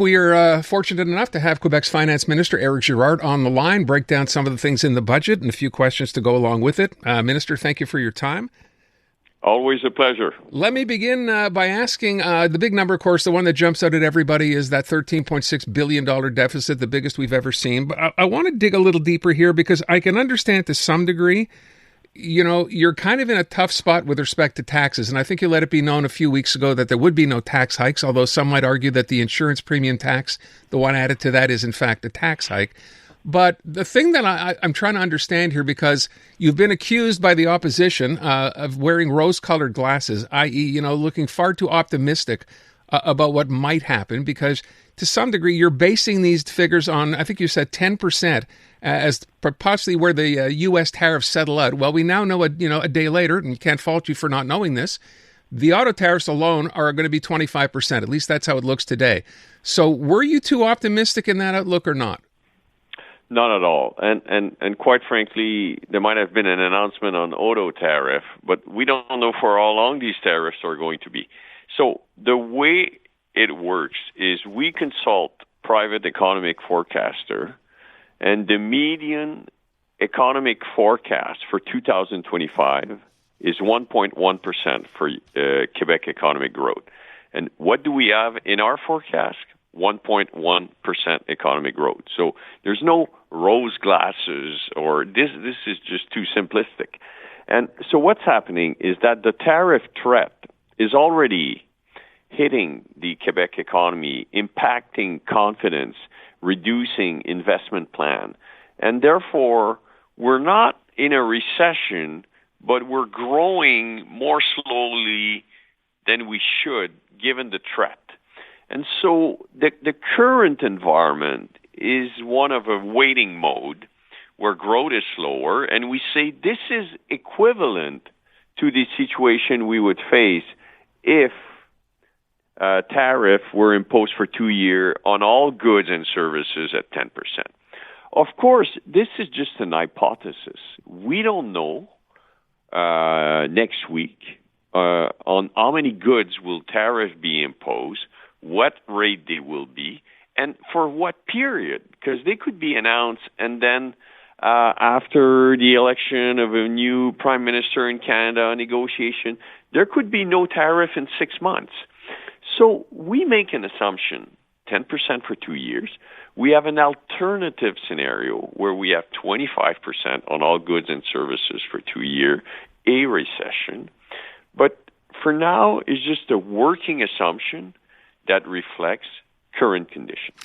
We are fortunate enough to have Quebec's Finance Minister, Eric Girard, on the line, break down some of the things in the budget and a few questions to go along with it. Minister, thank you for your time. Always a pleasure. Let me begin by asking, the big number, of course, the one that jumps out at everybody is that $13.6 billion deficit, the biggest we've ever seen. But I want to dig a little deeper here because I can understand to some degree, you know, you're kind of in a tough spot with respect to taxes. And I think you let it be known a few weeks ago that there would be no tax hikes, although some might argue that the insurance premium tax, the one added to that, is in fact a tax hike. But the thing that I'm trying to understand here, because you've been accused by the opposition of wearing rose-colored glasses, i.e., you know, looking far too optimistic about what might happen, because to some degree you're basing these figures on, I think you said 10%, as possibly where the U.S. tariffs settle out. Well, we now know, a day later, and you can't fault you for not knowing this, the auto tariffs alone are going to be 25%. At least that's how it looks today. So were you too optimistic in that outlook or not? Not at all. And quite frankly, there might have been an announcement on auto tariff, but we don't know for how long these tariffs are going to be. So the way it works is we consult private economic forecaster, and the median economic forecast for 2025 is 1.1% for Quebec economic growth. And what do we have in our forecast? 1.1% economic growth. So there's no rose glasses, or this is just too simplistic. And so what's happening is that the tariff threat is already hitting the Quebec economy, impacting confidence, reducing investment plan. And therefore, we're not in a recession, but we're growing more slowly than we should, given the threat. And so the current environment is one of a waiting mode where growth is slower, and we say this is equivalent to the situation we would face if tariff were imposed for 2 years on all goods and services at 10%. Of course, this is just an hypothesis. We don't know next week on how many goods will tariff be imposed, what rate they will be, and for what period, because they could be announced and then after the election of a new prime minister in Canada, negotiation, there could be no tariff in 6 months. So we make an assumption, 10% for 2 years. We have an alternative scenario where we have 25% on all goods and services for 2 years, a recession. But for now, it's just a working assumption that reflects current conditions.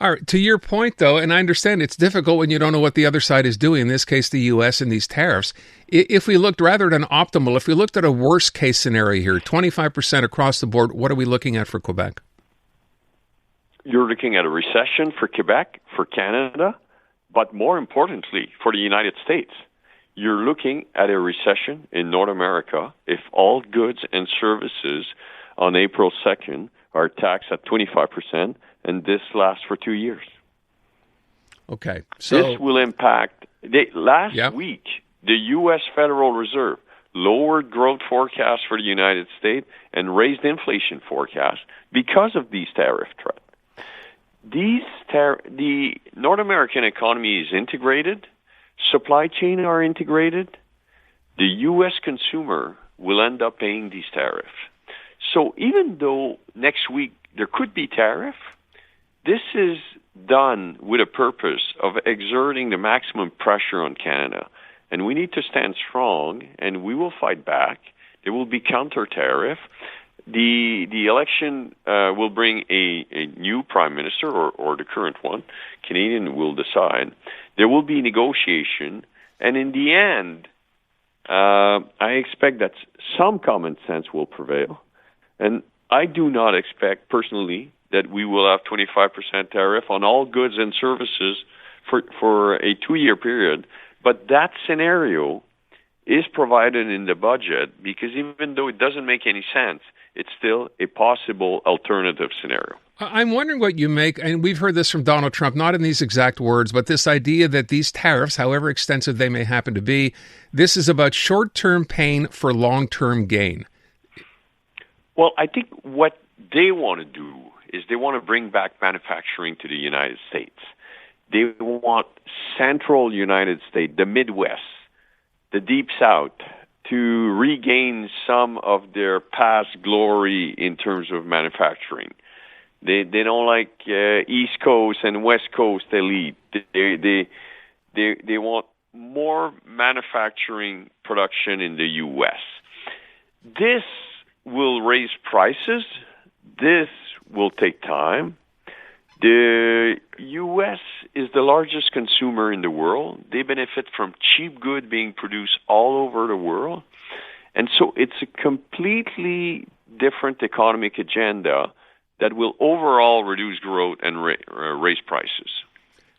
All right. To your point, though, and I understand it's difficult when you don't know what the other side is doing, in this case, the U.S. and these tariffs. If we looked rather than optimal, if we looked at a worst case scenario here, 25% across the board, what are we looking at for Quebec? You're looking at a recession for Quebec, for Canada, but more importantly, for the United States. You're looking at a recession in North America if all goods and services on April 2nd are taxed at 25%, and this lasts for 2 years. Okay. So this will impact. Last week, the U.S. Federal Reserve lowered growth forecasts for the United States and raised inflation forecasts because of these tariff threats. The North American economy is integrated. Supply chain are integrated. The U.S. consumer will end up paying these tariffs. So even though next week there could be tariff, this is done with a purpose of exerting the maximum pressure on Canada. And we need to stand strong, and we will fight back. There will be counter-tariff. The election will bring a new prime minister, or the current one. Canadian will decide. There will be negotiation. And in the end, I expect that some common sense will prevail. And I do not expect, personally, that we will have 25% tariff on all goods and services for a 2-year period. But that scenario is provided in the budget because even though it doesn't make any sense, it's still a possible alternative scenario. I'm wondering what you make, and we've heard this from Donald Trump, not in these exact words, but this idea that these tariffs, however extensive they may happen to be, this is about short-term pain for long-term gain. Well, I think what they want to do is they want to bring back manufacturing to the United States. They want central United States, the Midwest, the Deep South, to regain some of their past glory in terms of manufacturing. They don't like East Coast and West Coast elite. They want more manufacturing production in the U.S. This will raise prices. This will take time. The U.S. is the largest consumer in the world. They benefit from cheap goods being produced all over the world. And so it's a completely different economic agenda that will overall reduce growth and raise prices.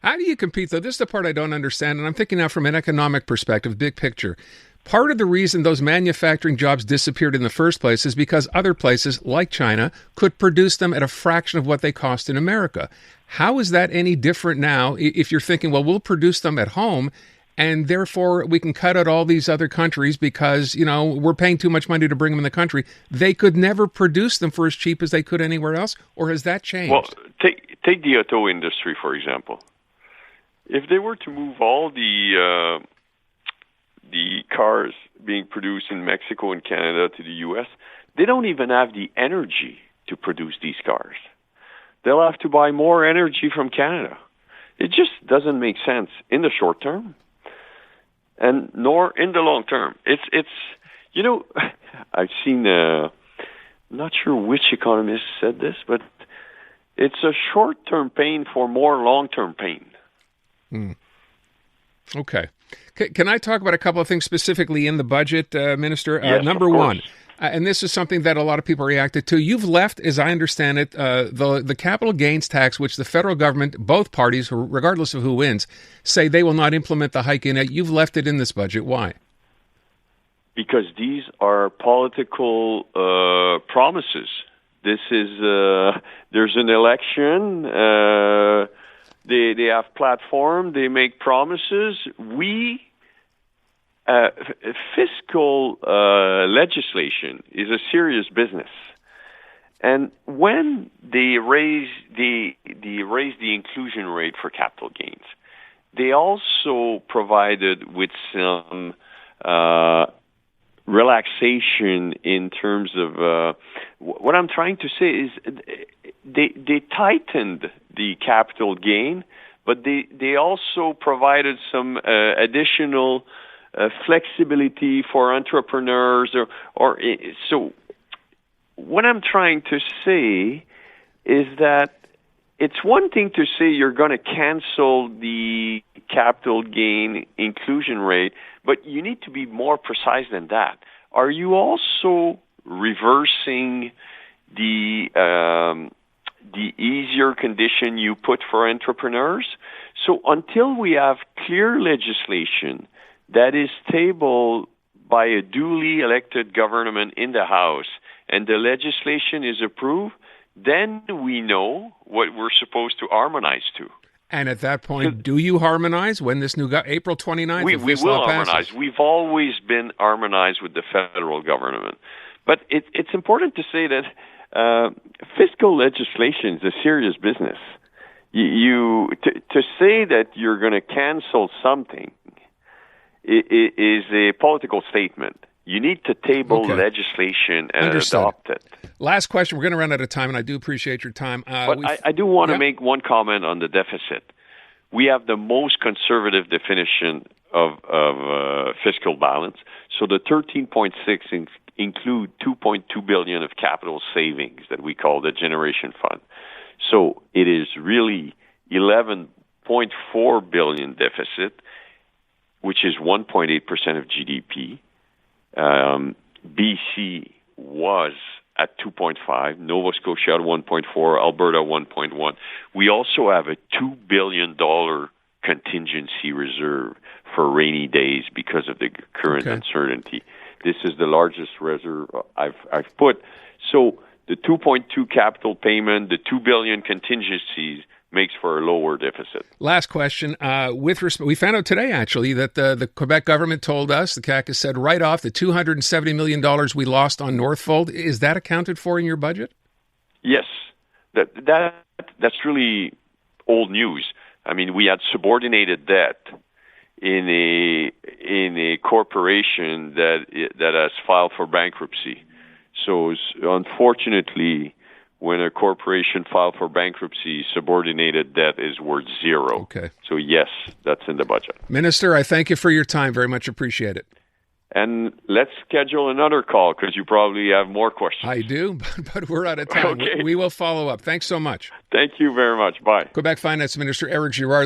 How do you compete, though? This is the part I don't understand, and I'm thinking now from an economic perspective, big picture. Part of the reason those manufacturing jobs disappeared in the first place is because other places, like China, could produce them at a fraction of what they cost in America. How is that any different now if you're thinking, well, we'll produce them at home, and therefore we can cut out all these other countries because, we're paying too much money to bring them in the country? They could never produce them for as cheap as they could anywhere else, or has that changed? Well, take the auto industry, for example. If they were to move all the cars being produced in Mexico and Canada to the U.S., they don't even have the energy to produce these cars. They'll have to buy more energy from Canada. It just doesn't make sense in the short term, and nor in the long term. It's I've seen, I'm not sure which economist said this, but it's a short-term pain for more long-term pain. Okay. Can I talk about a couple of things specifically in the budget, Minister? Yes, number one, and this is something that a lot of people reacted to. You've left, as I understand it, the capital gains tax, which the federal government, both parties, regardless of who wins, say they will not implement the hike in it. You've left it in this budget. Why? Because these are political promises. This is there's an election. They have platform. They make promises. Fiscal legislation is a serious business, and when they raise the inclusion rate for capital gains, they also provided with some relaxation in terms of what I'm trying to say is they tightened the capital gain, but they also provided some additional flexibility for entrepreneurs so what I'm trying to say is that it's one thing to say you're going to cancel the capital gain inclusion rate, but you need to be more precise than that. Are you also reversing the easier condition you put for entrepreneurs? So until we have clear legislation that is tabled by a duly elected government in the House and the legislation is approved, then we know what we're supposed to harmonize to. And at that point, do you harmonize when this new April 29th? We will harmonize. We've always been harmonized with the federal government. But it's important to say that fiscal legislation is a serious business. To say that you're going to cancel something is a political statement. You need to table legislation and adopt it. Last question. We're going to run out of time, and I do appreciate your time. But I do want to make one comment on the deficit. We have the most conservative definition of fiscal balance. So the 13.6 include $2.2 billion of capital savings that we call the Generation Fund. So it is really $11.4 billion deficit, which is 1.8% of GDP. BC was at 2.5, Nova Scotia at 1.4, Alberta 1.1. We also have a $2 billion contingency reserve for rainy days because of the current uncertainty. This is the largest reserve I've put. So the 2.2 capital payment, the $2 billion contingencies makes for a lower deficit. Last question. With respect, we found out today, actually, that the Quebec government told us, the CAC has said, right off the $270 million we lost on Northfold. Is that accounted for in your budget? Yes. that's really old news. I mean, we had subordinated debt in a corporation that has filed for bankruptcy. So unfortunately, when a corporation filed for bankruptcy, subordinated debt is worth zero. Okay. So yes, that's in the budget. Minister, I thank you for your time. Very much appreciate it. And let's schedule another call because you probably have more questions. I do, but we're out of time. Okay. We will follow up. Thanks so much. Thank you very much. Bye. Quebec Finance Minister Eric Girard.